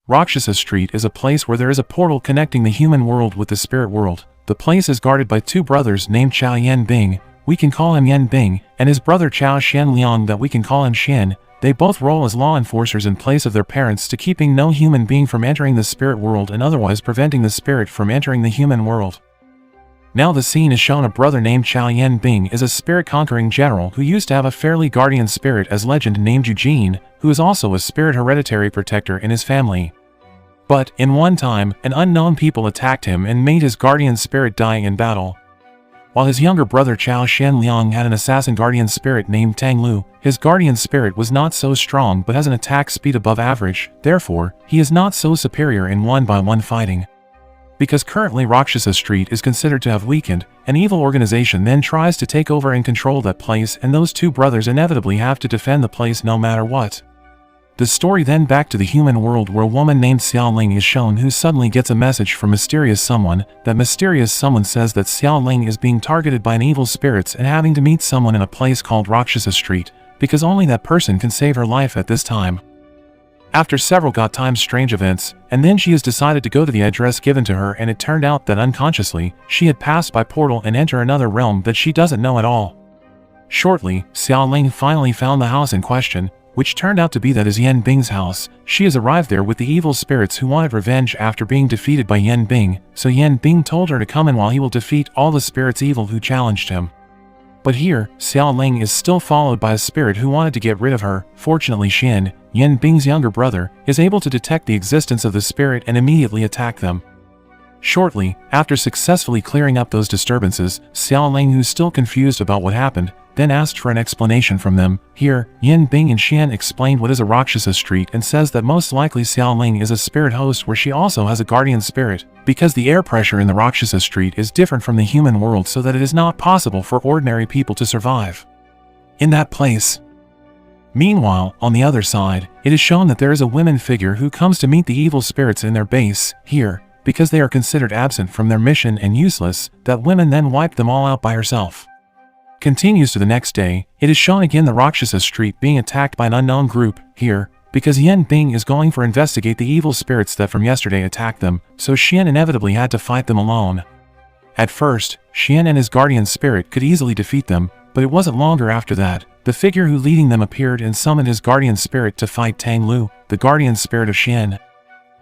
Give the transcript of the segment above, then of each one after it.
Rakshasa Street is a place where there is a portal connecting the human world with the spirit world. The place is guarded by two brothers named Cao Yan Bing, we can call him Yan Bing, and his brother Cao Xuan Liang that we can call him Xian. They both role as law enforcers in place of their parents to keeping no human being from entering the spirit world and otherwise preventing the spirit from entering the human world. Now the scene is shown a brother named Cao Yan Bing is a spirit-conquering general who used to have a fairly guardian spirit as legend named Eugene, who is also a spirit hereditary protector in his family. But, in one time, an unknown people attacked him and made his guardian spirit die in battle. While his younger brother Cao Xuan Liang had an assassin guardian spirit named Tang Lu, his guardian spirit was not so strong but has an attack speed above average, therefore, he is not so superior in one-by-one fighting. Because currently Rakshasa Street is considered to have weakened, an evil organization then tries to take over and control that place, and those two brothers inevitably have to defend the place no matter what. The story then back to the human world where a woman named Xia Ling is shown who suddenly gets a message from mysterious someone. That mysterious someone says that Xia Ling is being targeted by an evil spirits and having to meet someone in a place called Rakshasa Street, because only that person can save her life at this time. After several strange events, and then she has decided to go to the address given to her, and it turned out that unconsciously, she had passed by portal and enter another realm that she doesn't know at all. Shortly, Xia Ling finally found the house in question, which turned out to be that is Yan Bing's house. She has arrived there with the evil spirits who wanted revenge after being defeated by Yan Bing, so Yan Bing told her to come in while he will defeat all the spirits evil who challenged him. But here, Xia Ling is still followed by a spirit who wanted to get rid of her. Fortunately Xian, Yan Bing's younger brother, is able to detect the existence of the spirit and immediately attack them. Shortly, after successfully clearing up those disturbances, Xia Ling, who's still confused about what happened, then asked for an explanation from them. Here, Yan Bing and Xian explained what is a Rakshasa Street and says that most likely Xia Ling is a spirit host where she also has a guardian spirit, because the air pressure in the Rakshasa Street is different from the human world so that it is not possible for ordinary people to survive in that place. Meanwhile, on the other side, it is shown that there is a women figure who comes to meet the evil spirits in their base. Here, because they are considered absent from their mission and useless, that woman then wiped them all out by herself. Continues to the next day, it is shown again the Rakshasa Street being attacked by an unknown group. Here, because Yan Bing is going for investigate the evil spirits that from yesterday attacked them, so Xian inevitably had to fight them alone. At first, Xian and his guardian spirit could easily defeat them, but it wasn't longer after that. The figure who leading them appeared and summoned his guardian spirit to fight Tang Lu, the guardian spirit of Xian.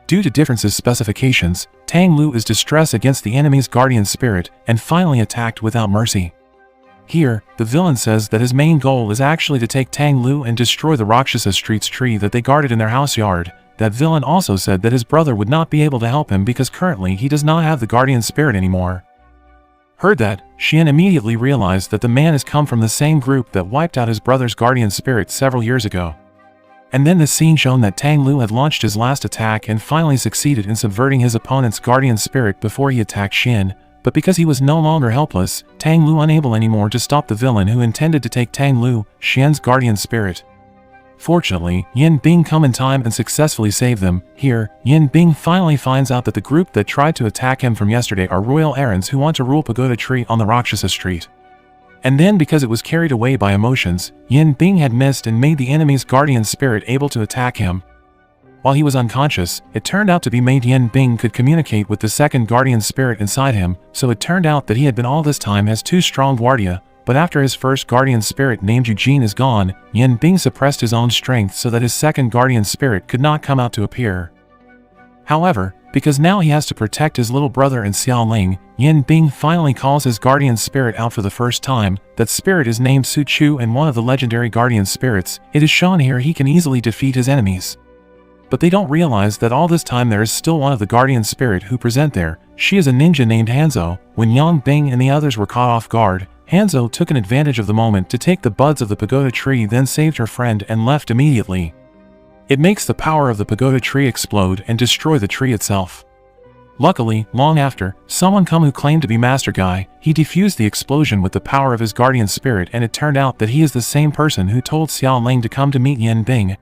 Due to differences specifications, Tang Lu is distressed against the enemy's guardian spirit and finally attacked without mercy. Here, the villain says that his main goal is actually to take Tang Lu and destroy the Rakshasa Street's tree that they guarded in their house yard. That villain also said that his brother would not be able to help him because currently he does not have the guardian spirit anymore. Heard that, Xian immediately realized that the man has come from the same group that wiped out his brother's guardian spirit several years ago. And then the scene shown that Tang Lu had launched his last attack and finally succeeded in subverting his opponent's guardian spirit before he attacked Xian. But because he was no longer helpless, Tang Lu unable anymore to stop the villain who intended to take Tang Lu, Xian's guardian spirit. Fortunately, Yan Bing come in time and successfully save them. Here, Yan Bing finally finds out that the group that tried to attack him from yesterday are royal errands who want to rule Pagoda Tree on the Rakshasa Street. And then because it was carried away by emotions, Yan Bing had missed and made the enemy's guardian spirit able to attack him. While he was unconscious, it turned out to be made Yan Bing could communicate with the second guardian spirit inside him, so it turned out that he had been all this time as too strong guardia, but after his first guardian spirit named Eugene is gone, Yan Bing suppressed his own strength so that his second guardian spirit could not come out to appear. However, because now he has to protect his little brother and Xia Ling, Yan Bing finally calls his guardian spirit out for the first time. That spirit is named Su Chu and one of the legendary guardian spirits. It is shown here he can easily defeat his enemies. But they don't realize that all this time there is still one of the guardian spirit who present there. She is a ninja named Hanzo. When Yang Bing and the others were caught off guard, Hanzo took an advantage of the moment to take the buds of the pagoda tree, then saved her friend and left immediately. It makes the power of the pagoda tree explode and destroy the tree itself. Luckily, long after, someone come who claimed to be Master Guy. He defused the explosion with the power of his guardian spirit, and it turned out that he is the same person who told Xia Ling to come to meet Yan Bing.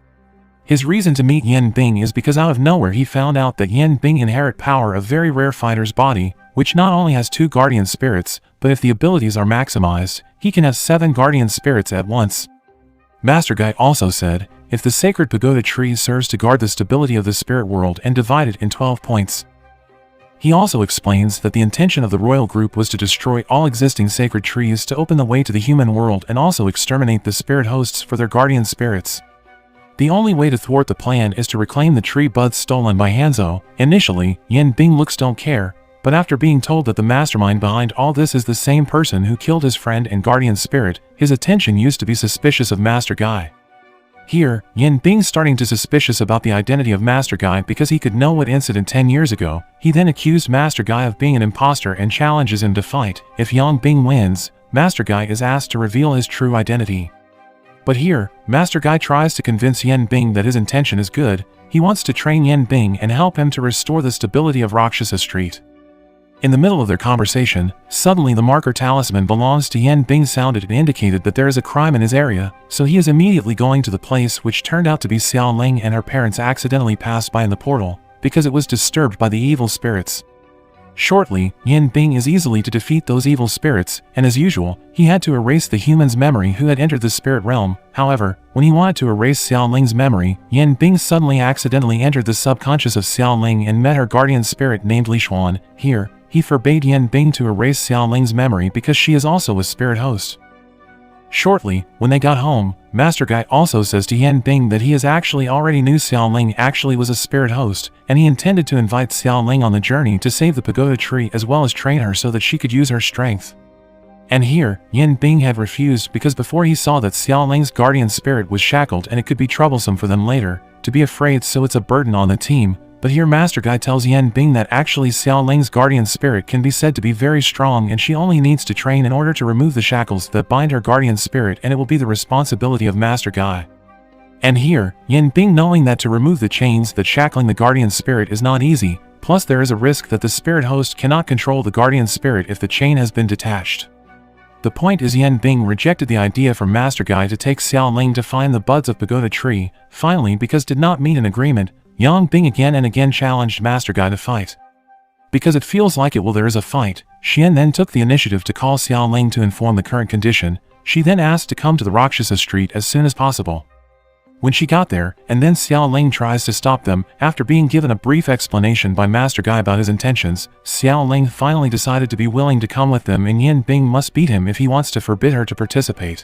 His reason to meet Yan Bing is because out of nowhere he found out that Yan Bing inherit power of very rare fighter's body, which not only has 2 guardian spirits, but if the abilities are maximized, he can have 7 guardian spirits at once. Master Guy also said, if the sacred pagoda tree serves to guard the stability of the spirit world and divide it in 12 points. He also explains that the intention of the royal group was to destroy all existing sacred trees to open the way to the human world and also exterminate the spirit hosts for their guardian spirits. The only way to thwart the plan is to reclaim the tree buds stolen by Hanzo. Initially, Yan Bing looks don't care, but after being told that the mastermind behind all this is the same person who killed his friend and guardian spirit, his attention used to be suspicious of Master Guy. Here, Yan Bing's starting to suspicious about the identity of Master Guy because he could know what incident 10 years ago. He then accused Master Guy of being an imposter and challenges him to fight. If Yan Bing wins, Master Guy is asked to reveal his true identity. But here, Master Guy tries to convince Yan Bing that his intention is good. He wants to train Yan Bing and help him to restore the stability of Rakshasa Street. In the middle of their conversation, suddenly the marker talisman belongs to Yan Bing sounded and indicated that there is a crime in his area, so he is immediately going to the place which turned out to be Xia Ling and her parents accidentally passed by in the portal, because it was disturbed by the evil spirits. Shortly, Yan Bing is easily to defeat those evil spirits, and as usual, he had to erase the human's memory who had entered the spirit realm. However, when he wanted to erase Xia Ling's memory, Yan Bing suddenly accidentally entered the subconscious of Xia Ling and met her guardian spirit named Li Xuan. Here, he forbade Yan Bing to erase Xia Ling's memory because she is also a spirit host. Shortly, when they got home, Master Guy also says to Yan Bing that he actually already knew Xia Ling actually was a spirit host, and he intended to invite Xia Ling on the journey to save the pagoda tree as well as train her so that she could use her strength. And here, Yan Bing had refused because before he saw that Xia Ling's guardian spirit was shackled and it could be troublesome for them later, to be afraid so it's a burden on the team. But here Master Guy tells Yan Bing that actually Xia Ling's guardian spirit can be said to be very strong and she only needs to train in order to remove the shackles that bind her guardian spirit, and it will be the responsibility of Master Guy. And here, Yan Bing knowing that to remove the chains that shackling the guardian spirit is not easy, plus there is a risk that the spirit host cannot control the guardian spirit if the chain has been detached. The point is Yan Bing rejected the idea from Master Guy to take Xia Ling to find the buds of pagoda tree. Finally, because did not meet an agreement, Yan Bing again and again challenged Master Guy to fight. Because it feels like it will there is a fight, Xian then took the initiative to call Xia Ling to inform the current condition. She then asked to come to the Rakshasa Street as soon as possible. When she got there, and then Xia Ling tries to stop them, after being given a brief explanation by Master Guy about his intentions, Xia Ling finally decided to be willing to come with them and Yan Bing must beat him if he wants to forbid her to participate.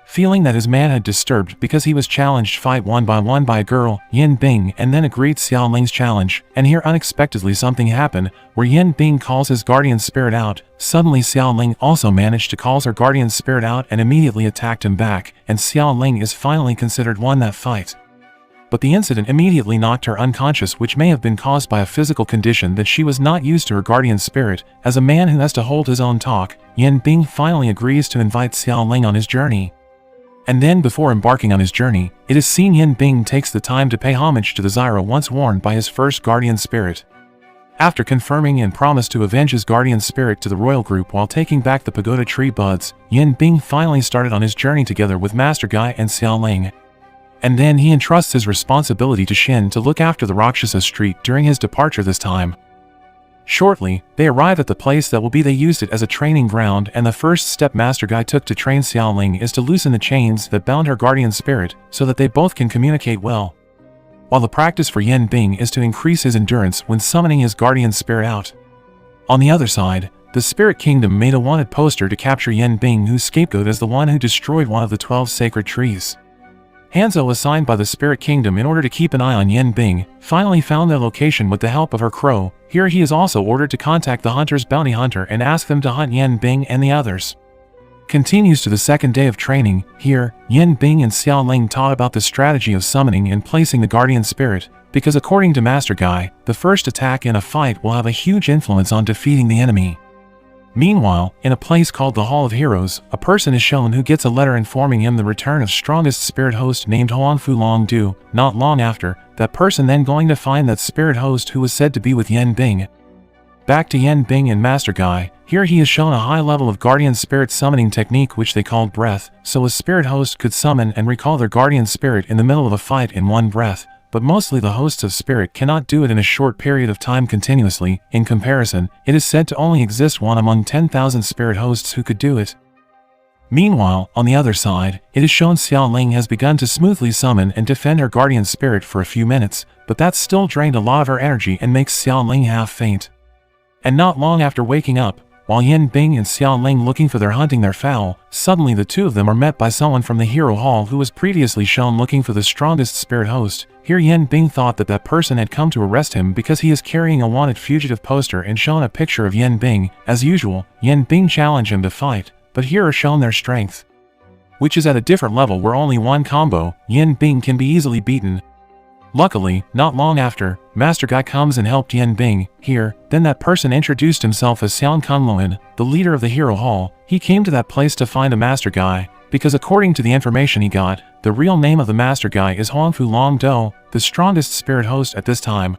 Feeling that his man had disturbed because he was challenged fight one by a girl, Yan Bing and then agreed Xia Ling's challenge, and here unexpectedly something happened, where Yan Bing calls his guardian spirit out. Suddenly Xia Ling also managed to call her guardian spirit out and immediately attacked him back, and Xia Ling is finally considered won that fight. But the incident immediately knocked her unconscious, which may have been caused by a physical condition that she was not used to her guardian spirit. As a man who has to hold his own talk, Yan Bing finally agrees to invite Xia Ling on his journey. And then before embarking on his journey, it is seen Yan Bing takes the time to pay homage to the Zyra once worn by his first guardian spirit. After confirming and promised to avenge his guardian spirit to the royal group while taking back the pagoda tree buds, Yan Bing finally started on his journey together with Master Guy and Xia Ling. And then he entrusts his responsibility to Xin to look after the Rakshasa Street during his departure this time. Shortly, they arrive at the place that will be they used it as a training ground, and the first step Master Guy took to train Xia Ling is to loosen the chains that bound her guardian spirit, so that they both can communicate well. While the practice for Yan Bing is to increase his endurance when summoning his guardian spirit out. On the other side, the Spirit Kingdom made a wanted poster to capture Yan Bing, whose scapegoat as the one who destroyed one of the 12 sacred trees. Hanzo, assigned by the Spirit Kingdom in order to keep an eye on Yan Bing, finally found their location with the help of her crow. Here he is also ordered to contact the hunter's bounty hunter and ask them to hunt Yan Bing and the others. Continues to the second day of training. Here, Yan Bing and Xia Ling taught about the strategy of summoning and placing the guardian spirit, because according to Master Guy, the first attack in a fight will have a huge influence on defeating the enemy. Meanwhile, in a place called the Hall of Heroes, a person is shown who gets a letter informing him the return of strongest spirit host named Huangfu Long Du. Not long after, that person then going to find that spirit host who was said to be with Yan Bing. Back to Yan Bing and Master Guy. Here he is shown a high level of guardian spirit summoning technique which they called breath, so a spirit host could summon and recall their guardian spirit in the middle of a fight in one breath. But mostly the hosts of spirit cannot do it in a short period of time continuously. In comparison, it is said to only exist one among 10,000 spirit hosts who could do it. Meanwhile, on the other side, it is shown Xia Ling has begun to smoothly summon and defend her guardian spirit for a few minutes, but that still drained a lot of her energy and makes Xia Ling half faint. And not long after waking up, while Yan Bing and Xia Ling looking for hunting their fowl, suddenly the two of them are met by someone from the Hero Hall who was previously shown looking for the strongest spirit host. Here Yan Bing thought that person had come to arrest him because he is carrying a wanted fugitive poster and shown a picture of Yan Bing. As usual, Yan Bing challenged him to fight, but here are shown their strength, which is at a different level where only one combo, Yan Bing, can be easily beaten. Luckily, not long after, Master Guy comes and helped Yan Bing. Then that person introduced himself as Xian Kunluan, the leader of the Hero Hall. He came to that place to find a Master Guy, because according to the information he got, the real name of the Master Guy is Huangfu Long Do, the strongest spirit host at this time.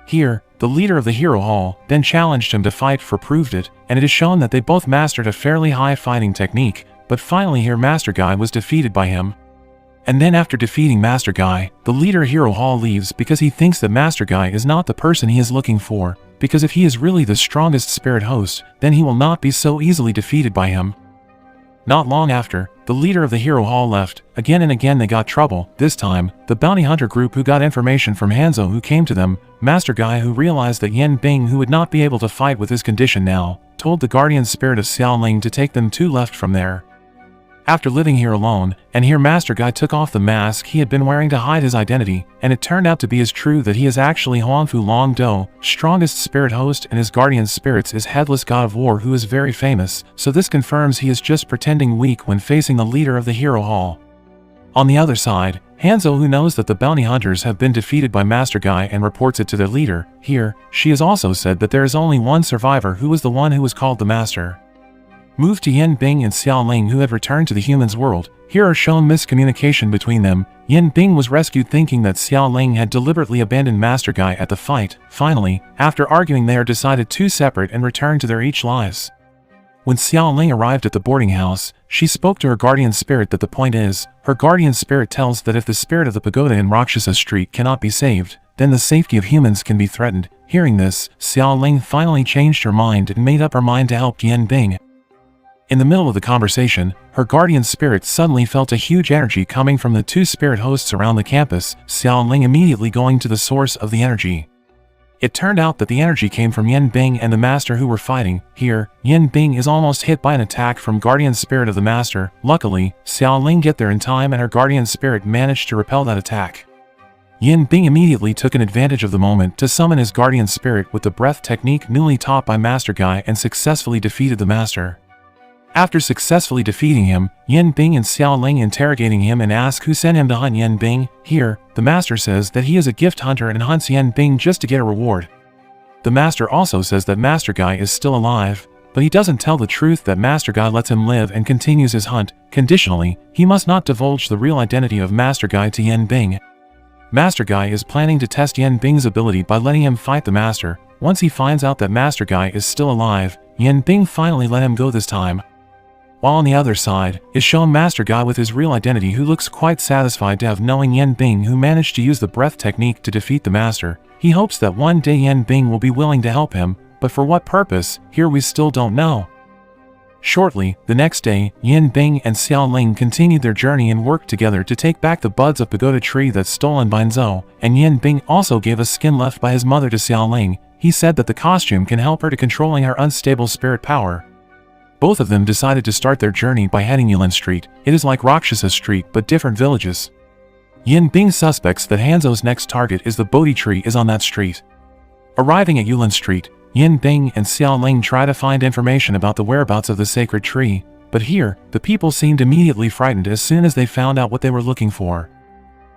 The leader of the Hero Hall then challenged him to fight proved it, and it is shown that they both mastered a fairly high fighting technique, but finally Master Guy was defeated by him. And then after defeating Master Guy, the leader Hero Hall leaves because he thinks that Master Guy is not the person he is looking for, because if he is really the strongest spirit host, then he will not be so easily defeated by him. Not long after, the leader of the Hero Hall left. Again and again they got trouble. This time, the bounty hunter group who got information from Hanzo who came to them, Master Guy who realized that Yan Bing who would not be able to fight with his condition now, told the guardian spirit of Xia Ling to take them two left from there. After living here alone, and here Master Guy took off the mask he had been wearing to hide his identity, and it turned out to be as true that he is actually Huangfu Long Do, strongest spirit host, and his guardian spirits is Headless God of War who is very famous, so this confirms he is just pretending weak when facing the leader of the Hero Hall. On the other side, Hanzo who knows that the bounty hunters have been defeated by Master Guy and reports it to their leader. She has also said that there is only one survivor who was the one who was called the Master. Move to Yan Bing and Xia Ling who have returned to the humans' world. Here are shown miscommunication between them. Yan Bing was rescued thinking that Xia Ling had deliberately abandoned Master Guy at the fight. Finally, after arguing they are decided to separate and return to their each lives. When Xia Ling arrived at the boarding house, she spoke to her guardian spirit that the point is, her guardian spirit tells that if the spirit of the pagoda in Rakshasa Street cannot be saved, then the safety of humans can be threatened. Hearing this, Xia Ling finally changed her mind and made up her mind to help Yan Bing. In the middle of the conversation, her guardian spirit suddenly felt a huge energy coming from the two spirit hosts around the campus, Xia Ling immediately going to the source of the energy. It turned out that the energy came from Yan Bing and the Master who were fighting. Yan Bing is almost hit by an attack from guardian spirit of the Master. Luckily, Xia Ling get there in time and her guardian spirit managed to repel that attack. Yan Bing immediately took an advantage of the moment to summon his guardian spirit with the breath technique newly taught by Master Guy and successfully defeated the Master. After successfully defeating him, Yan Bing and Xia Ling interrogating him and ask who sent him to hunt Yan Bing. The Master says that he is a gift hunter and hunts Yan Bing just to get a reward. The Master also says that Master Guy is still alive, but he doesn't tell the truth that Master Guy lets him live and continues his hunt. Conditionally, he must not divulge the real identity of Master Guy to Yan Bing. Master Guy is planning to test Yan Bing's ability by letting him fight the Master. Once he finds out that Master Guy is still alive, Yan Bing finally let him go this time. While on the other side, is shown Master Guy with his real identity who looks quite satisfied to have knowing Yan Bing who managed to use the breath technique to defeat the Master. He hopes that one day Yan Bing will be willing to help him, but for what purpose, we still don't know. Shortly, the next day, Yan Bing and Xia Ling continued their journey and worked together to take back the buds of pagoda tree that's stolen by Nzo, and Yan Bing also gave a skin left by his mother to Xia Ling. He said that the costume can help her to controlling her unstable spirit power. Both of them decided to start their journey by heading Yulin Street. It is like Rakshasa Street but different villages. Yan Bing suspects that Hanzo's next target is the Bodhi tree is on that street. Arriving at Yulin Street, Yan Bing and Xia Ling try to find information about the whereabouts of the sacred tree, but here, the people seemed immediately frightened as soon as they found out what they were looking for.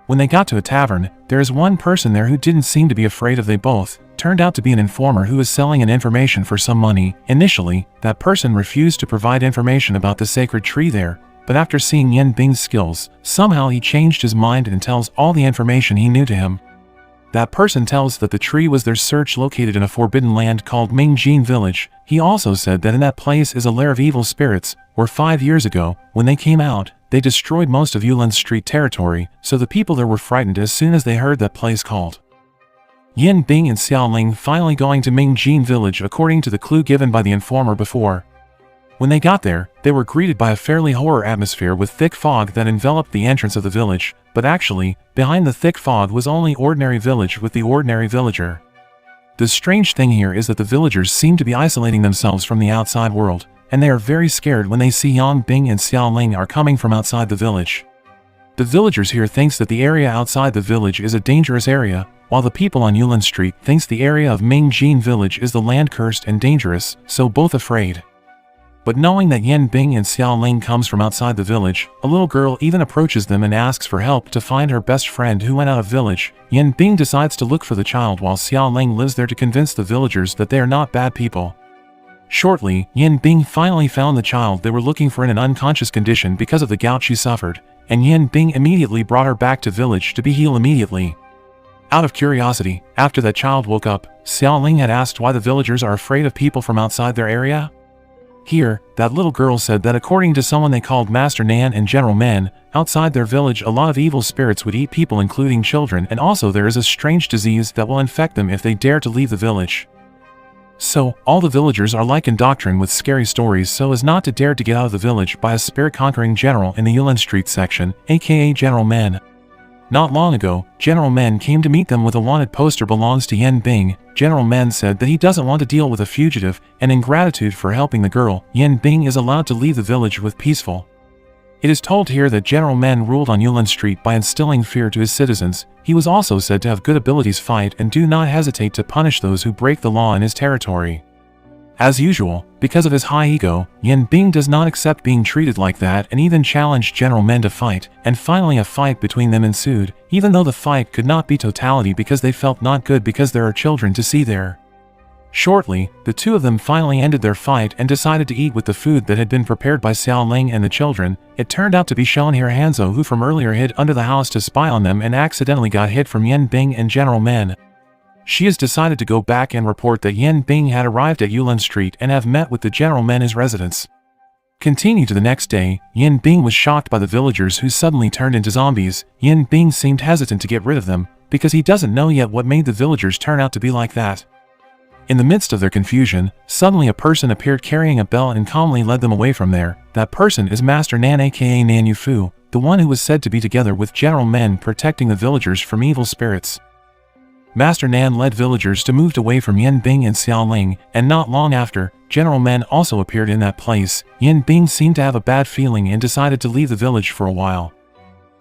When they got to a tavern, there is one person there who didn't seem to be afraid of they both. Turned out to be an informer who was selling an information for some money. Initially, that person refused to provide information about the sacred tree there, but after seeing Yan Bing's skills, somehow he changed his mind and tells all the information he knew to him. That person tells that the tree was their search located in a forbidden land called Mingjin Village. He also said that in that place is a lair of evil spirits, where 5 years ago, when they came out, they destroyed most of Yulin Street territory, so the people there were frightened as soon as they heard that place called. Yan Bing and Xia Ling finally going to Mingjin Village according to the clue given by the informer before. When they got there, they were greeted by a fairly horror atmosphere with thick fog that enveloped the entrance of the village, but actually, behind the thick fog was only ordinary village with the ordinary villager. The strange thing here is that the villagers seem to be isolating themselves from the outside world, and they are very scared when they see Yan Bing and Xia Ling are coming from outside the village. The villagers here thinks that the area outside the village is a dangerous area, while the people on Yulin Street thinks the area of Mingjin village is the land cursed and dangerous, so both afraid. But knowing that Yan Bing and Xia Ling comes from outside the village, a little girl even approaches them and asks for help to find her best friend who went out of village. Yan Bing decides to look for the child while Xia Ling lives there to convince the villagers that they are not bad people. Shortly, Yan Bing finally found the child they were looking for in an unconscious condition because of the gout she suffered, and Yan Bing immediately brought her back to village to be healed immediately. Out of curiosity, after that child woke up, Xia Ling had asked why the villagers are afraid of people from outside their area. Here, that little girl said that according to someone they called Master Nan and General Men, outside their village a lot of evil spirits would eat people including children, and also there is a strange disease that will infect them if they dare to leave the village. So, all the villagers are like indoctrined with scary stories so as not to dare to get out of the village by a spirit-conquering general in the Yulin Street section, aka General Men. Not long ago, General Men came to meet them with a wanted poster belongs to Yan Bing. General Men said that he doesn't want to deal with a fugitive, and in gratitude for helping the girl, Yan Bing is allowed to leave the village with peaceful. It is told here that General Men ruled on Yulin Street by instilling fear to his citizens. He was also said to have good abilities fight and do not hesitate to punish those who break the law in his territory. As usual, because of his high ego, Yan Bing does not accept being treated like that and even challenged General Men to fight, and finally a fight between them ensued, even though the fight could not be totality because they felt not good because there are children to see there. Shortly, the two of them finally ended their fight and decided to eat with the food that had been prepared by Xia Ling and the children. It turned out to be Shon here Hanzo who from earlier hid under the house to spy on them and accidentally got hit from Yan Bing and General Men. She has decided to go back and report that Yan Bing had arrived at Yulin Street and have met with the General Men his residence. Continue to the next day, Yan Bing was shocked by the villagers who suddenly turned into zombies. Yan Bing seemed hesitant to get rid of them, because he doesn't know yet what made the villagers turn out to be like that. In the midst of their confusion, suddenly a person appeared carrying a bell and calmly led them away from there. That person is Master Nan aka Nan Yufu, the one who was said to be together with General Men protecting the villagers from evil spirits. Master Nan led villagers to move away from Yan Bing and Xia Ling, and not long after, General Men also appeared in that place. Yan Bing seemed to have a bad feeling and decided to leave the village for a while.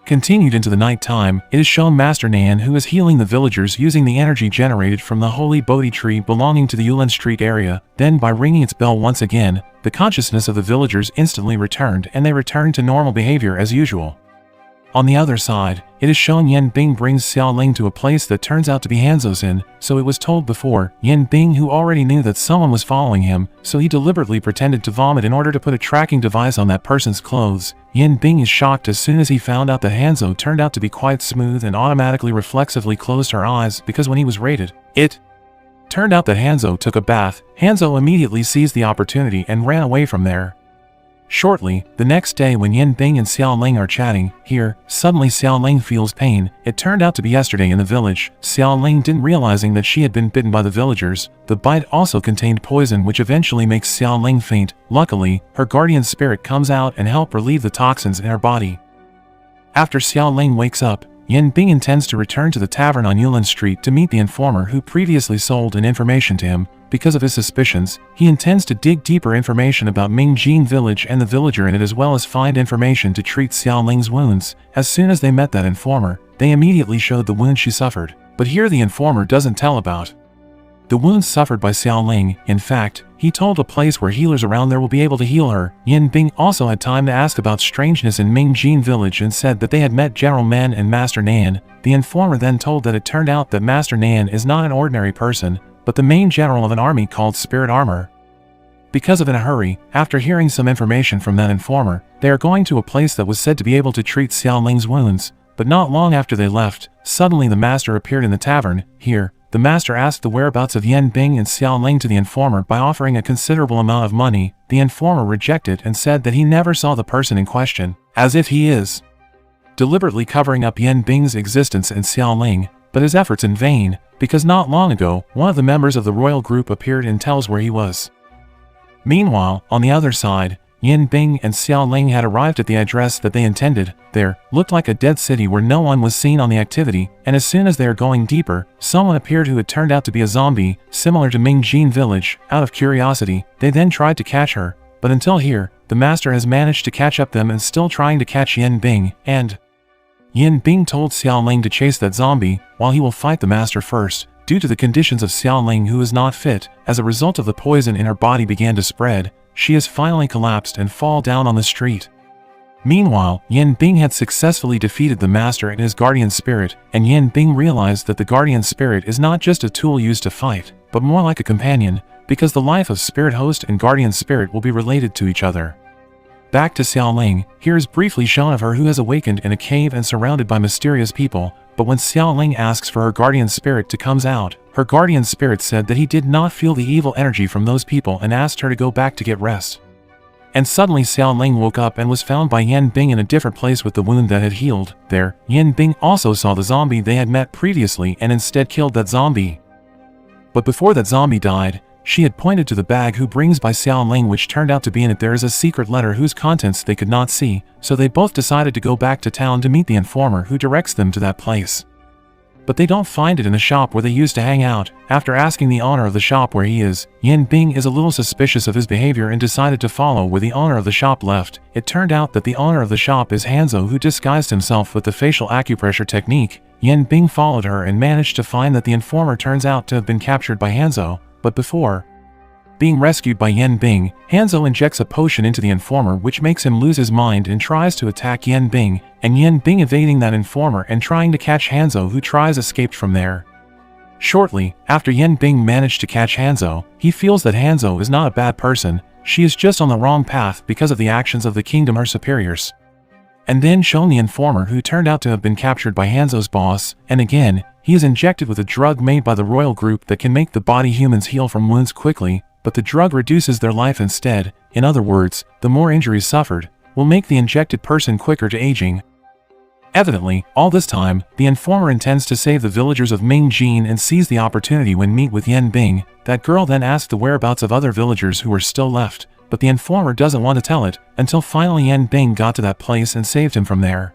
Continued into the night time, it is shown Master Nan who is healing the villagers using the energy generated from the holy Bodhi tree belonging to the Yulin Street area. Then by ringing its bell once again, the consciousness of the villagers instantly returned and they returned to normal behavior as usual. On the other side, it is shown Yan Bing brings Xia Ling to a place that turns out to be Hanzo's Inn, so it was told before, Yan Bing who already knew that someone was following him, so he deliberately pretended to vomit in order to put a tracking device on that person's clothes. Yan Bing is shocked as soon as he found out that Hanzo turned out to be quite smooth and automatically reflexively closed her eyes because when he was raided, it turned out that Hanzo took a bath. Hanzo immediately seized the opportunity and ran away from there. Shortly, the next day when Yan Bing and Xia Ling are chatting, here, suddenly Xia Ling feels pain. It turned out to be yesterday in the village. Xia Ling didn't realizing that she had been bitten by the villagers. The bite also contained poison which eventually makes Xia Ling faint. Luckily, her guardian spirit comes out and help relieve the toxins in her body. After Xia Ling wakes up, Yan Bing intends to return to the tavern on Yulin Street to meet the informer who previously sold an information to him. Because of his suspicions, he intends to dig deeper information about Mingjin village and the villager in it as well as find information to treat Xia Ling's wounds. As soon as they met that informer, they immediately showed the wound she suffered. But here the informer doesn't tell about the wounds suffered by Xia Ling. In fact, he told a place where healers around there will be able to heal her. Yan Bing also had time to ask about strangeness in Mingjin village and said that they had met General Men and Master Nan. The informer then told that it turned out that Master Nan is not an ordinary person, but the main general of an army called Spirit Armor. Because of in a hurry, after hearing some information from that informer, they are going to a place that was said to be able to treat Xia Ling's wounds. But not long after they left, suddenly the master appeared in the tavern. Here, the master asked the whereabouts of Yan Bing and Xia Ling to the informer by offering a considerable amount of money. The informer rejected and said that he never saw the person in question, as if he is deliberately covering up Yan Bing's existence and Xia Ling, but his efforts in vain, because not long ago, one of the members of the royal group appeared and tells where he was. Meanwhile, on the other side, Yan Bing and Xia Ling had arrived at the address that they intended. There looked like a dead city where no one was seen on the activity, and as soon as they were going deeper, someone appeared who had turned out to be a zombie, similar to Mingjin village. Out of curiosity, they then tried to catch her, but until here, the master has managed to catch up them and still trying to catch Yan Bing, and Yan Bing told Xia Ling to chase that zombie, while he will fight the master first. Due to the conditions of Xia Ling, who is not fit, as a result of the poison in her body began to spread, she has finally collapsed and fall down on the street. Meanwhile, Yan Bing had successfully defeated the master and his guardian spirit, and Yan Bing realized that the guardian spirit is not just a tool used to fight, but more like a companion, because the life of spirit host and guardian spirit will be related to each other. Back to Xia Ling, here is briefly shown of her who has awakened in a cave and surrounded by mysterious people, but when Xia Ling asks for her guardian spirit to come out, her guardian spirit said that he did not feel the evil energy from those people and asked her to go back to get rest. And suddenly Xia Ling woke up and was found by Yan Bing in a different place with the wound that had healed. There, Yan Bing also saw the zombie they had met previously and instead killed that zombie. But before that zombie died, she had pointed to the bag who brings by Xia Ling, which turned out to be in it there is a secret letter whose contents they could not see, so they both decided to go back to town to meet the informer who directs them to that place. But they don't find it in the shop where they used to hang out. After asking the owner of the shop where he is, Yan Bing is a little suspicious of his behavior and decided to follow where the owner of the shop left. It turned out that the owner of the shop is Hanzo, who disguised himself with the facial acupressure technique. Yan Bing followed her and managed to find that the informer turns out to have been captured by Hanzo. But before being rescued by Yan Bing, Hanzo injects a potion into the informer which makes him lose his mind and tries to attack Yan Bing, and Yan Bing evading that informer and trying to catch Hanzo, who tries escaped from there. Shortly after Yan Bing managed to catch Hanzo, he feels that Hanzo is not a bad person, she is just on the wrong path because of the actions of the kingdom, her superiors. And then shown the informer who turned out to have been captured by Hanzo's boss, and again, he is injected with a drug made by the royal group that can make the body humans heal from wounds quickly, but the drug reduces their life instead. In other words, the more injuries suffered will make the injected person quicker to aging. Evidently, all this time, the informer intends to save the villagers of Mingjin and sees the opportunity when meet with Yan Bing. That girl then asks the whereabouts of other villagers who were still left, but the informer doesn't want to tell it, until finally Yan Bing got to that place and saved him from there.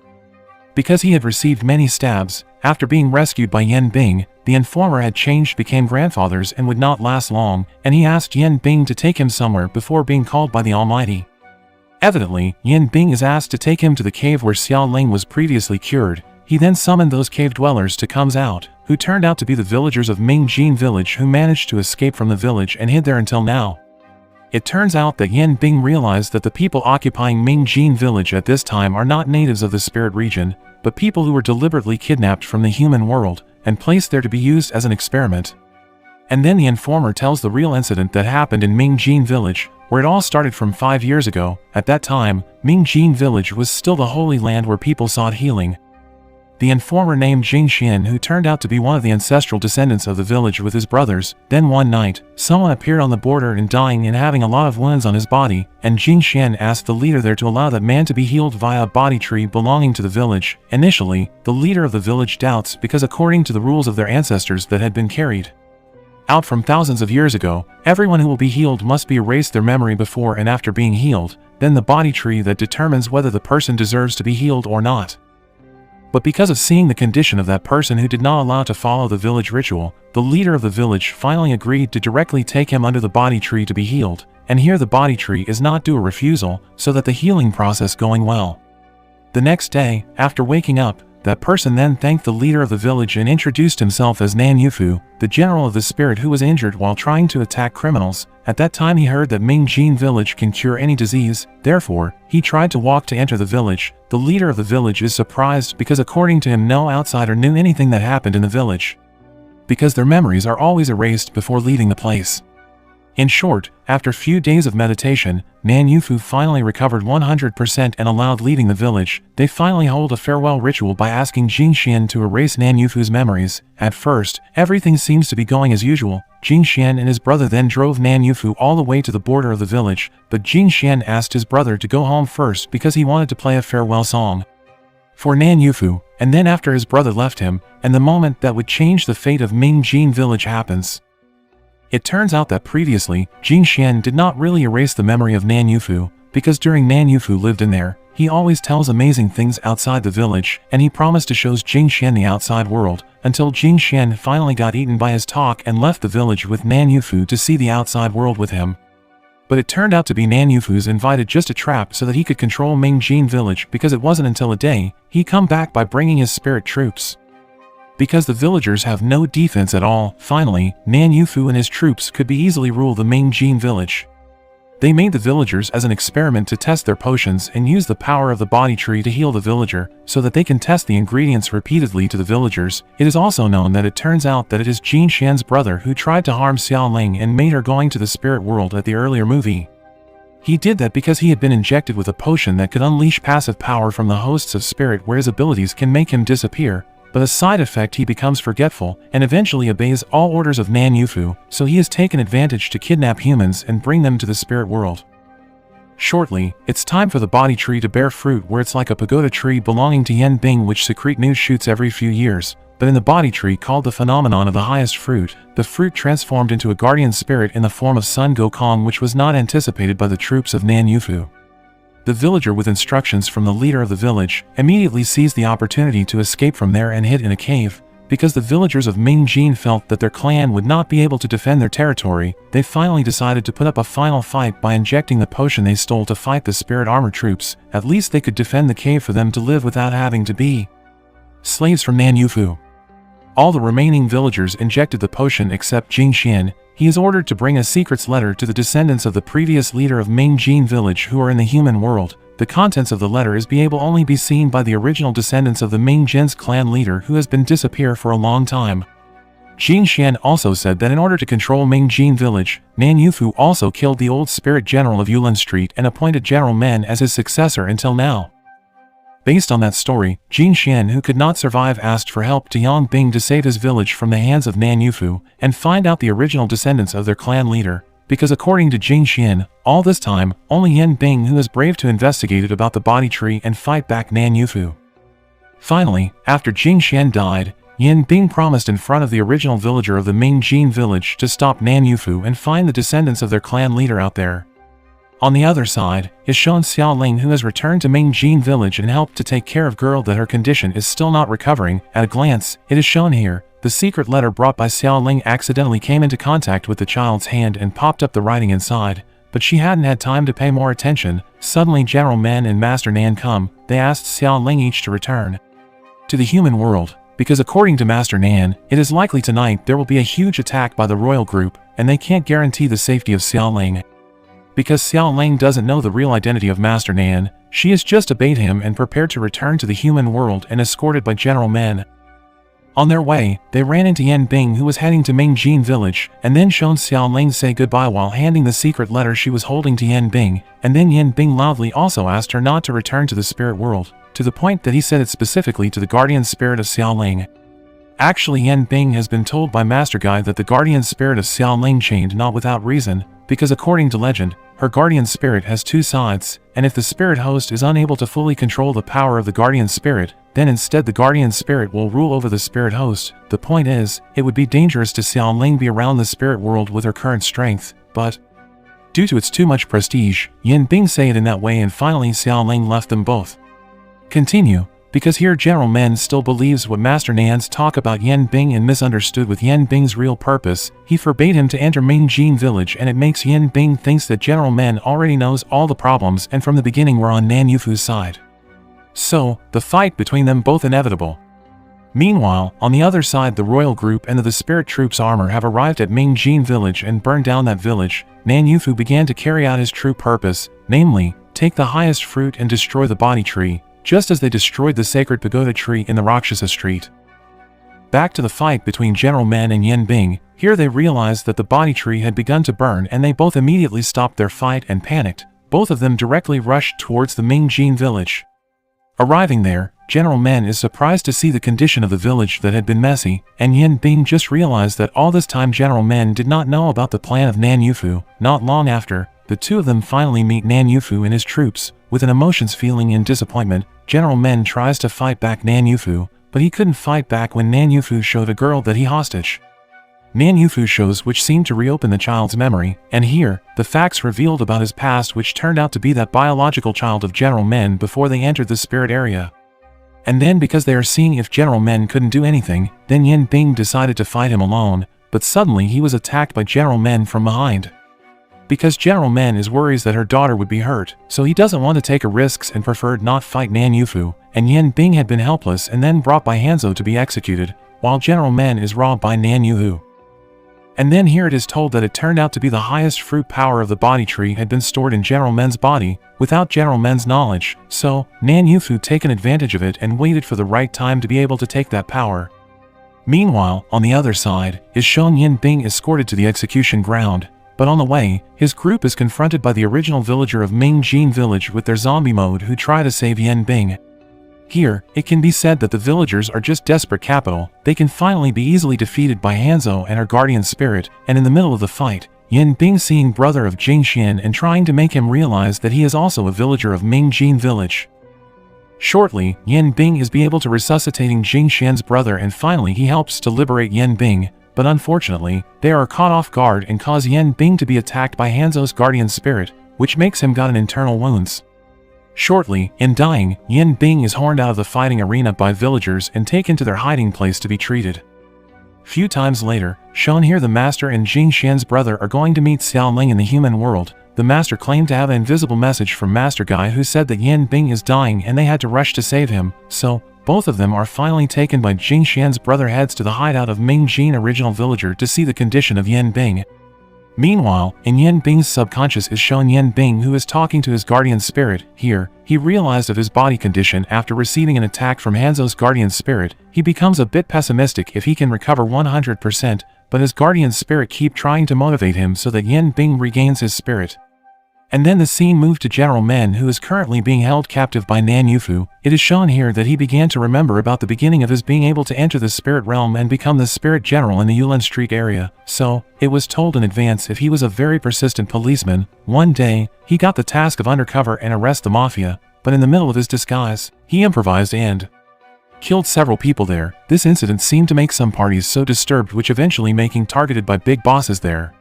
Because he had received many stabs, after being rescued by Yan Bing, the informer had changed, became grandfathers and would not last long, and he asked Yan Bing to take him somewhere before being called by the Almighty. Evidently, Yan Bing is asked to take him to the cave where Xia Ling was previously cured. He then summoned those cave dwellers to come out, who turned out to be the villagers of Mingjin village who managed to escape from the village and hid there until now. It turns out that Yan Bing realized that the people occupying Mingjin village at this time are not natives of the spirit region, but people who were deliberately kidnapped from the human world and placed there to be used as an experiment. And then the informer tells the real incident that happened in Mingjin village, where it all started from 5 years ago. At that time, Mingjin village was still the holy land where people sought healing. The informer named Jing Xian, who turned out to be one of the ancestral descendants of the village with his brothers. Then one night, someone appeared on the border and dying and having a lot of wounds on his body, and Jing Xian asked the leader there to allow that man to be healed via a body tree belonging to the village. Initially, the leader of the village doubts because according to the rules of their ancestors that had been carried out from thousands of years ago, everyone who will be healed must be erased their memory before and after being healed, then the body tree that determines whether the person deserves to be healed or not. But because of seeing the condition of that person who did not allow to follow the village ritual, the leader of the village finally agreed to directly take him under the body tree to be healed, and here the body tree is not due a refusal, so that the healing process going well. The next day, after waking up, that person then thanked the leader of the village and introduced himself as Nan Yufu, the general of the spirit who was injured while trying to attack criminals. At that time he heard that Mingjin village can cure any disease, therefore, he tried to walk to enter the village. The leader of the village is surprised because according to him no outsider knew anything that happened in the village, because their memories are always erased before leaving the place. In short, after few days of meditation, Nan Yufu finally recovered 100% and allowed leaving the village. They finally hold a farewell ritual by asking Jing Xian to erase Nan Yufu's memories. At first, everything seems to be going as usual. Jing Xian and his brother then drove Nan Yufu all the way to the border of the village, but Jing Xian asked his brother to go home first because he wanted to play a farewell song for Nan Yufu, and then after his brother left him, and the moment that would change the fate of Mingjin village happens. It turns out that previously, Jing Xian did not really erase the memory of Nan Yufu, because during Nan Yufu lived in there, he always tells amazing things outside the village, and he promised to show Jing Xian the outside world, until Jing Xian finally got eaten by his talk and left the village with Nan Yufu to see the outside world with him. But it turned out to be Nan Yufu's invited just a trap so that he could control Mingjin village, because it wasn't until a day, he come back by bringing his spirit troops. Because the villagers have no defense at all, finally, Nan Yufu and his troops could be easily rule the Mingjin village. They made the villagers as an experiment to test their potions and use the power of the body tree to heal the villager, so that they can test the ingredients repeatedly to the villagers. It is also known that it turns out that it is Jing Xian's brother who tried to harm Xia Ling and made her going to the spirit world at the earlier movie. He did that because he had been injected with a potion that could unleash passive power from the hosts of spirit where his abilities can make him disappear, but as a side effect he becomes forgetful and eventually obeys all orders of Nan Yufu, so he has taken advantage to kidnap humans and bring them to the spirit world. Shortly, it's time for the body tree to bear fruit, where it's like a pagoda tree belonging to Yan Bing which secrete new shoots every few years, but in the body tree called the phenomenon of the highest fruit, the fruit transformed into a guardian spirit in the form of Sun Gokong, which was not anticipated by the troops of Nan Yufu. The villager, with instructions from the leader of the village, immediately seized the opportunity to escape from there and hid in a cave. Because the villagers of Mingjin felt that their clan would not be able to defend their territory, they finally decided to put up a final fight by injecting the potion they stole to fight the spirit armor troops. At least they could defend the cave for them to live without having to be slaves from Nan Yufu. All the remaining villagers injected the potion except Jing Xian. He is ordered to bring a secrets letter to the descendants of the previous leader of Mingjin village who are in the human world. The contents of the letter is only be seen by the original descendants of the Mingjin's clan leader who has been disappear for a long time. Jing Xian also said that in order to control Mingjin village, Nan Yufu also killed the old spirit general of Yulan Street and appointed General Men as his successor until now. Based on that story, Jing Xian, who could not survive, asked for help to Yang Bing to save his village from the hands of Nan Yufu and find out the original descendants of their clan leader, because according to Jing Xian, all this time, only Yan Bing who is brave to investigate it about the body tree and fight back Nan Yufu. Finally, after Jing Xian died, Yan Bing promised in front of the original villager of the Mingjin village to stop Nan Yufu and find the descendants of their clan leader out there. On the other side, is shown Xia Ling, who has returned to Mingjin village and helped to take care of girl that her condition is still not recovering. At a glance, it is shown here, the secret letter brought by Xia Ling accidentally came into contact with the child's hand and popped up the writing inside, but she hadn't had time to pay more attention. Suddenly General Men and Master Nan come. They asked Xia Ling each to return to the human world, because according to Master Nan, it is likely tonight there will be a huge attack by the royal group, and they can't guarantee the safety of Xia Ling. Because Xia Ling doesn't know the real identity of Master Nan, she has just obeyed him and prepared to return to the human world and escorted by General Men. On their way, they ran into Yan Bing, who was heading to Mingjin village, and then shown Xia Ling say goodbye while handing the secret letter she was holding to Yan Bing, and then Yan Bing loudly also asked her not to return to the spirit world, to the point that he said it specifically to the guardian spirit of Xia Ling. Actually, Yan Bing has been told by Master Guy that the guardian spirit of Xia Ling chained not without reason, because according to legend, her guardian spirit has two sides, and if the spirit host is unable to fully control the power of the guardian spirit, then instead the guardian spirit will rule over the spirit host. The point is, it would be dangerous to Xia Ling be around the spirit world with her current strength, but due to its too much prestige, Yan Bing say it in that way, and finally Xia Ling left them both. Continue. Because here General Men still believes what Master Nan's talk about Yan Bing and misunderstood with Yan Bing's real purpose. He forbade him to enter Mingjin village, and it makes Yan Bing thinks that General Men already knows all the problems and from the beginning were on Nan Yufu's side. So, the fight between them both inevitable. Meanwhile, on the other side, the royal group and the spirit troops armor have arrived at Mingjin village and burned down that village. Nan Yufu began to carry out his true purpose, namely, take the highest fruit and destroy the body tree, just as they destroyed the sacred pagoda tree in the Rakshasa Street. Back to the fight between General Men and Yan Bing. Here they realized that the body tree had begun to burn, and they both immediately stopped their fight and panicked. Both of them directly rushed towards the Mingjin village. Arriving there, General Men is surprised to see the condition of the village that had been messy, and Yan Bing just realized that all this time General Men did not know about the plan of Nan Yufu. Not long after, the two of them finally meet Nan Yufu and his troops. With an emotions feeling in disappointment, General Men tries to fight back Nan Yufu, but he couldn't fight back when Nan Yufu showed a girl that he hostage. Nan Yufu shows which seemed to reopen the child's memory, and here, the facts revealed about his past which turned out to be that biological child of General Men before they entered the spirit area. And then because they are seeing if General Men couldn't do anything, then Yan Bing decided to fight him alone, but suddenly he was attacked by General Men from behind. Because General Men is worries that her daughter would be hurt, so he doesn't want to take risks and preferred not fight Nan Yufu, and Yan Bing had been helpless and then brought by Hanzo to be executed, while General Men is robbed by Nan Yufu. And then here it is told that it turned out to be the highest fruit power of the body tree had been stored in General Men's body, without General Men's knowledge, so Nan Yufu taken advantage of it and waited for the right time to be able to take that power. Meanwhile, on the other side, is shown Yan Bing escorted to the execution ground, but on the way, his group is confronted by the original villager of Mingjin village with their zombie mode who try to save Yan Bing. Here, it can be said that the villagers are just desperate capital, they can finally be easily defeated by Hanzo and her guardian spirit, and in the middle of the fight, Yan Bing seeing brother of Jingxian and trying to make him realize that he is also a villager of Mingjin village. Shortly, Yan Bing is be able to resuscitating Jingxian's brother and finally he helps to liberate Yan Bing, but unfortunately, they are caught off guard and cause Yan Bing to be attacked by Hanzo's guardian spirit, which makes him got an internal wounds. Shortly, in dying, Yan Bing is horned out of the fighting arena by villagers and taken to their hiding place to be treated. Few times later, shown here the master and Jingxian's brother are going to meet Xia Ling in the human world. The master claimed to have an invisible message from Master Guy who said that Yan Bing is dying and they had to rush to save him, so both of them are finally taken by Jingxian's brother heads to the hideout of Mingjin original villager to see the condition of Yan Bing. Meanwhile, in Yan Bing's subconscious is shown Yan Bing who is talking to his guardian spirit. Here, he realized of his body condition after receiving an attack from Hanzo's guardian spirit. He becomes a bit pessimistic if he can recover 100%, but his guardian spirit keep trying to motivate him so that Yan Bing regains his spirit. And then the scene moved to General Men who is currently being held captive by Nan Yufu. It is shown here that he began to remember about the beginning of his being able to enter the spirit realm and become the spirit general in the Yulan Street area, so it was told in advance if he was a very persistent policeman. One day, he got the task of undercover and arrest the mafia, but in the middle of his disguise, he improvised and killed several people there. This incident seemed to make some parties so disturbed which eventually making targeted by big bosses there.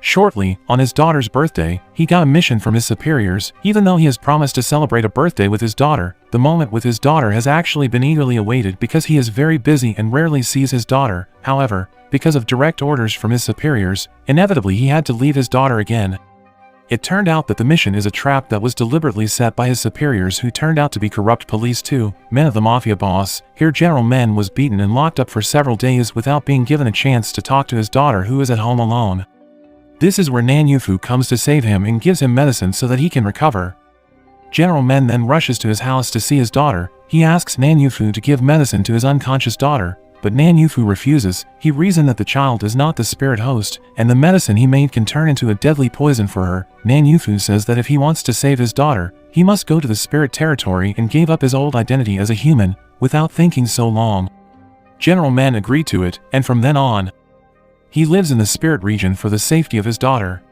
Shortly, on his daughter's birthday, he got a mission from his superiors. Even though he has promised to celebrate a birthday with his daughter, the moment with his daughter has actually been eagerly awaited because he is very busy and rarely sees his daughter. However, because of direct orders from his superiors, inevitably he had to leave his daughter again. It turned out that the mission is a trap that was deliberately set by his superiors who turned out to be corrupt police too, men of the mafia boss. Here General Men was beaten and locked up for several days without being given a chance to talk to his daughter who is at home alone. This is where Nan Yufu comes to save him and gives him medicine so that he can recover. General Men then rushes to his house to see his daughter. He asks Nan Yufu to give medicine to his unconscious daughter, but Nan Yufu refuses. He reasons that the child is not the spirit host, and the medicine he made can turn into a deadly poison for her. Nan Yufu says that if he wants to save his daughter, he must go to the spirit territory and gave up his old identity as a human, without thinking so long. General Men agreed to it, and from then on, he lives in the spirit region for the safety of his daughter.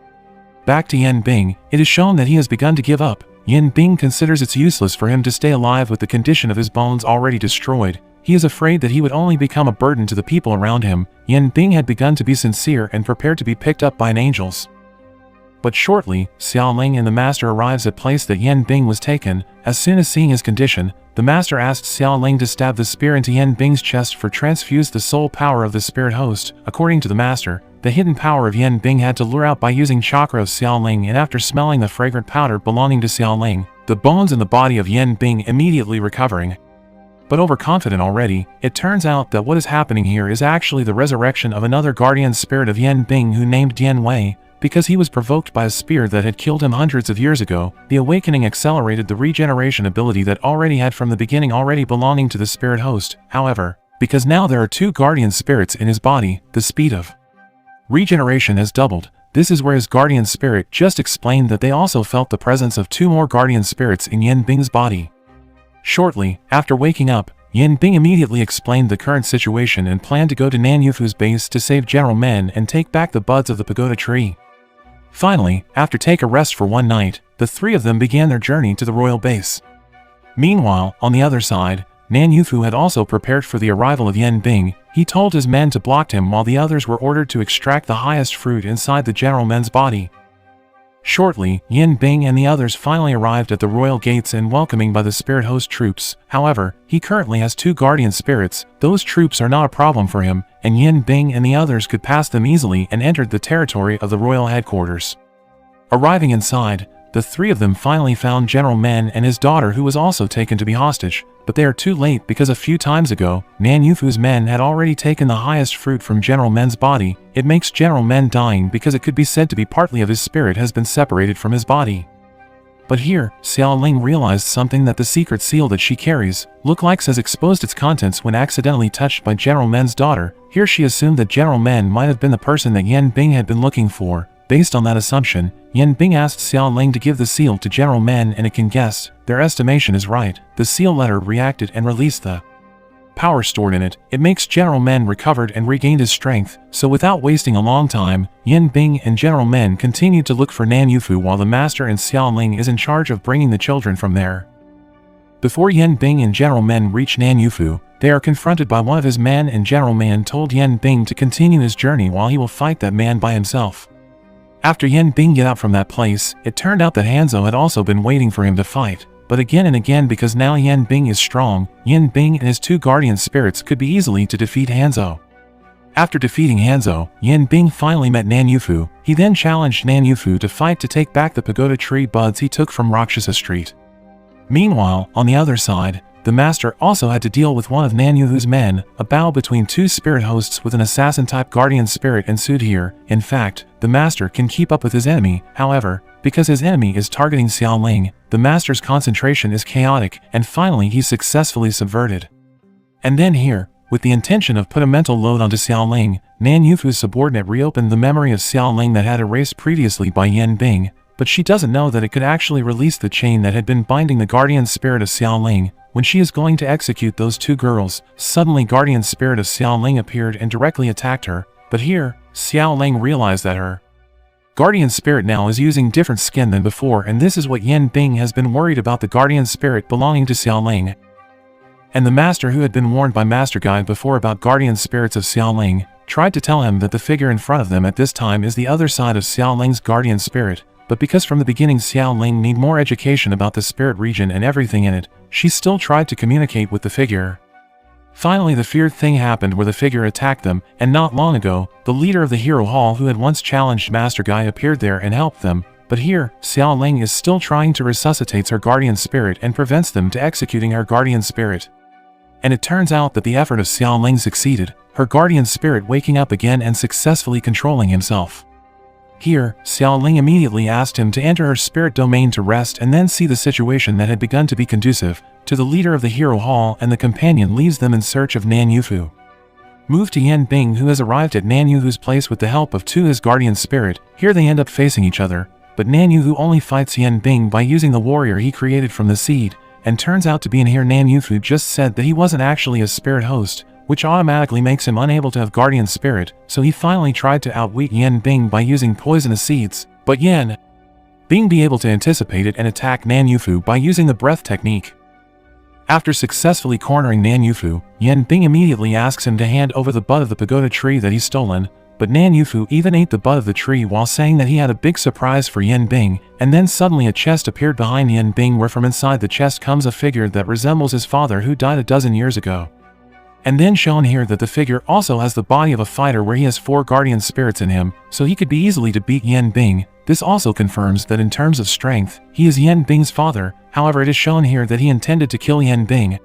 Back to Yan Bing, it is shown that he has begun to give up. Yan Bing considers it's useless for him to stay alive with the condition of his bones already destroyed. He is afraid that he would only become a burden to the people around him. Yan Bing had begun to be sincere and prepared to be picked up by an angels. But shortly, Xia Ling and the master arrives at place that Yan Bing was taken. As soon as seeing his condition, the master asked Xia Ling to stab the spear into Yan Bing's chest for transfuse the soul power of the spirit host. According to the master, the hidden power of Yan Bing had to lure out by using chakra of Xia Ling, and after smelling the fragrant powder belonging to Xia Ling, the bones in the body of Yan Bing immediately recovering. But overconfident already, it turns out that what is happening here is actually the resurrection of another guardian spirit of Yan Bing who named Dian Wei. Because he was provoked by a spear that had killed him hundreds of years ago, the awakening accelerated the regeneration ability that already had from the beginning already belonging to the spirit host. However, because now there are two guardian spirits in his body, the speed of regeneration has doubled. This is where his guardian spirit just explained that they also felt the presence of two more guardian spirits in Yan Bing's body. Shortly, after waking up, Yan Bing immediately explained the current situation and planned to go to Nan Yufu's base to save General Men and take back the buds of the pagoda tree. Finally, after take a rest for one night, the three of them began their journey to the royal base. Meanwhile, on the other side, Nan Yufu had also prepared for the arrival of Yan Bing. He told his men to block him while the others were ordered to extract the highest fruit inside the general men's body. Shortly, Yan Bing and the others finally arrived at the royal gates and welcoming by the spirit host troops. However, he currently has 2 guardian spirits. Those troops are not a problem for him, and Yan Bing and the others could pass them easily and entered the territory of the royal headquarters. Arriving inside, the 3 of them finally found General Men and his daughter, who was also taken to be hostage, but they are too late because a few times ago, Nan Yufu's men had already taken the highest fruit from General Men's body. It makes General Men dying because it could be said to be partly of his spirit has been separated from his body. But here, Xia Ling realized something, that the secret seal that she carries, lookalikes, has exposed its contents when accidentally touched by General Men's daughter. Here she assumed that General Men might have been the person that Yan Bing had been looking for. Based on that assumption, Yan Bing asked Xia Ling to give the seal to General Men, and it can guess. Their estimation is right. The seal letter reacted and released the power stored in it. It makes General Men recovered and regained his strength. So without wasting a long time, Yan Bing and General Men continued to look for Nan Yufu while the master and Xia Ling is in charge of bringing the children from there. Before Yan Bing and General Men reach Nan Yufu, they are confronted by one of his men, and General Men told Yan Bing to continue his journey while he will fight that man by himself. After Yan Bing got out from that place, it turned out that Hanzo had also been waiting for him to fight. But again and again, because now Yan Bing is strong, Yan Bing and his 2 guardian spirits could be easily to defeat Hanzo. After defeating Hanzo, Yan Bing finally met Nan Yufu. He then challenged Nan Yufu to fight to take back the pagoda tree buds he took from Rakshasa Street. Meanwhile, on the other side, the master also had to deal with one of Nan Yufu's men. A battle between 2 spirit hosts with an assassin-type guardian spirit ensued here. In fact, the master can keep up with his enemy. However, because his enemy is targeting Xia Ling, the master's concentration is chaotic, and finally he's successfully subverted. And then here, with the intention of put a mental load onto Xia Ling, Nan Yufu's subordinate reopened the memory of Xia Ling that had erased previously by Yan Bing, but she doesn't know that it could actually release the chain that had been binding the guardian spirit of Xia Ling. When she is going to execute those 2 girls, suddenly guardian spirit of Xia Ling appeared and directly attacked her. But here, Xia Ling realized that her guardian spirit now is using different skin than before, and this is what Yan Bing has been worried about, the guardian spirit belonging to Xia Ling. And the master, who had been warned by Master Guide before about guardian spirits of Xia Ling, tried to tell him that the figure in front of them at this time is the other side of Xia Ling's guardian spirit. But because from the beginning Xia Ling need more education about the spirit region and everything in it, she still tried to communicate with the figure. Finally, the feared thing happened where the figure attacked them, and not long ago, the leader of the Hero Hall, who had once challenged Master Guy, appeared there and helped them. But here, Xia Ling is still trying to resuscitate her guardian spirit and prevents them to executing her guardian spirit. And it turns out that the effort of Xia Ling succeeded, her guardian spirit waking up again and successfully controlling himself. Here, Xia Ling immediately asked him to enter her spirit domain to rest and then see the situation that had begun to be conducive to the leader of the Hero Hall, and the companion leaves them in search of Nan Yufu. Move to Yan Bing, who has arrived at Nan Yufu's place with the help of 2 his guardian spirit. Here they end up facing each other, but Nan Yufu only fights Yan Bing by using the warrior he created from the seed, and turns out to be in here Nan Yufu just said that he wasn't actually a spirit host, which automatically makes him unable to have guardian spirit, so he finally tried to outwit Yan Bing by using poisonous seeds, but Yan Bing be able to anticipate it and attack Nan Yufu by using the breath technique. After successfully cornering Nan Yufu, Yan Bing immediately asks him to hand over the bud of the pagoda tree that he's stolen, but Nan Yufu even ate the bud of the tree while saying that he had a big surprise for Yan Bing, and then suddenly a chest appeared behind Yan Bing, where from inside the chest comes a figure that resembles his father, who died a dozen years ago. And then shown here that the figure also has the body of a fighter, where he has 4 guardian spirits in him, so he could be easily to beat Yan Bing. This also confirms that in terms of strength, he is Yan Bing's father. However, it is shown here that he intended to kill Yan Bing.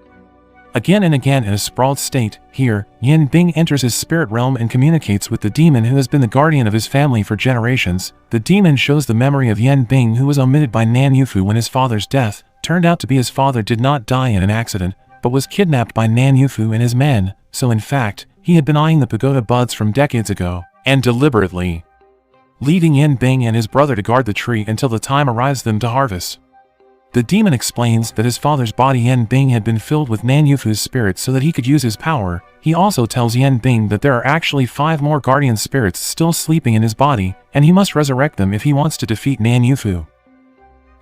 Again and again in a sprawled state, here, Yan Bing enters his spirit realm and communicates with the demon who has been the guardian of his family for generations. The demon shows the memory of Yan Bing, who was omitted by Nan Yufu when his father's death turned out to be his father did not die in an accident, but was kidnapped by Nan Yufu and his men, so in fact, he had been eyeing the pagoda buds from decades ago, and deliberately leaving Yan Bing and his brother to guard the tree until the time arrives them to harvest. The demon explains that his father's body Yan Bing had been filled with Nan Yufu's spirit so that he could use his power. He also tells Yan Bing that there are actually 5 more guardian spirits still sleeping in his body, and he must resurrect them if he wants to defeat Nan Yufu.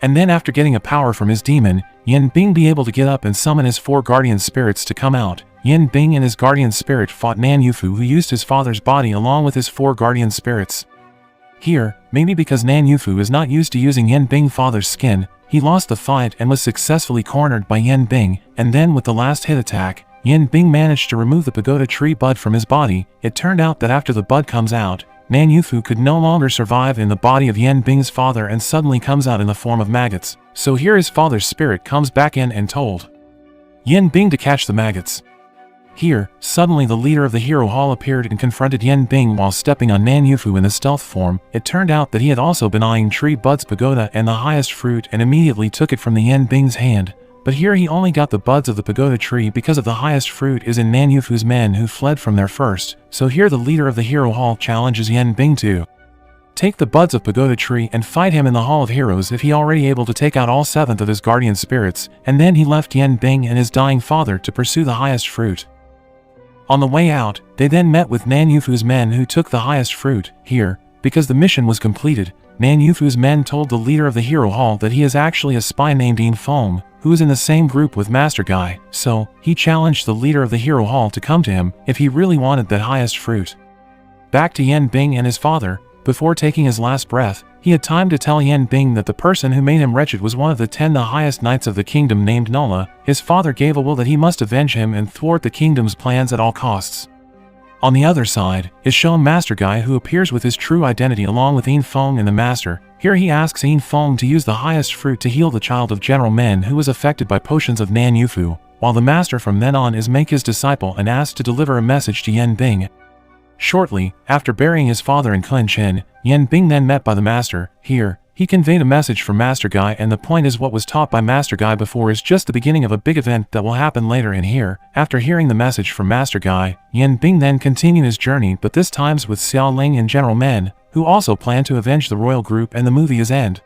And then after getting a power from his demon, Yan Bing be able to get up and summon his 4 guardian spirits to come out. Yan Bing and his guardian spirit fought Nan Yufu, who used his father's body along with his 4 guardian spirits. Here, maybe because Nan Yufu is not used to using Yan Bing father's skin, he lost the fight and was successfully cornered by Yan Bing, and then with the last hit attack, Yan Bing managed to remove the pagoda tree bud from his body. It turned out that after the bud comes out, Nan Yufu could no longer survive in the body of Yan Bing's father and suddenly comes out in the form of maggots. So here his father's spirit comes back in and told Yan Bing to catch the maggots. Here, suddenly the leader of the Hero Hall appeared and confronted Yan Bing while stepping on Nan Yufu in the stealth form. It turned out that he had also been eyeing Tree Bud's pagoda and the highest fruit and immediately took it from the Yan Bing's hand. But here he only got the buds of the pagoda tree because of the highest fruit is in Nan Yufu's men who fled from there first. So here the leader of the Hero Hall challenges Yan Bing to take the buds of pagoda tree and fight him in the Hall of Heroes if he already able to take out all 7 of his guardian spirits, and then he left Yan Bing and his dying father to pursue the highest fruit. On the way out, they then met with Nan Yufu's men who took the highest fruit. Here, because the mission was completed, Nan Yufu's men told the leader of the Hero Hall that he is actually a spy named Yin Feng, who is in the same group with Master Guy, so he challenged the leader of the Hero Hall to come to him if he really wanted that highest fruit. Back to Yan Bing and his father. Before taking his last breath, he had time to tell Yan Bing that the person who made him wretched was one of the 10 the highest knights of the kingdom named Nulla. His father gave a will that he must avenge him and thwart the kingdom's plans at all costs. On the other side is shown Master Guy, who appears with his true identity along with Yin Feng and the Master. Here he asks Yin Feng to use the highest fruit to heal the child of General Men who was affected by potions of Nan Yufu, while the Master from then on is make his disciple and asked to deliver a message to Yan Bing. Shortly after burying his father in Chin, Yan Bing then met by the Master. Here, he conveyed a message from Master Guy, and the point is what was taught by Master Guy before is just the beginning of a big event that will happen later in here. After hearing the message from Master Guy, Yan Bing then continued his journey, but this times with Xia Ling and General Men, who also plan to avenge the royal group, and the movie is end.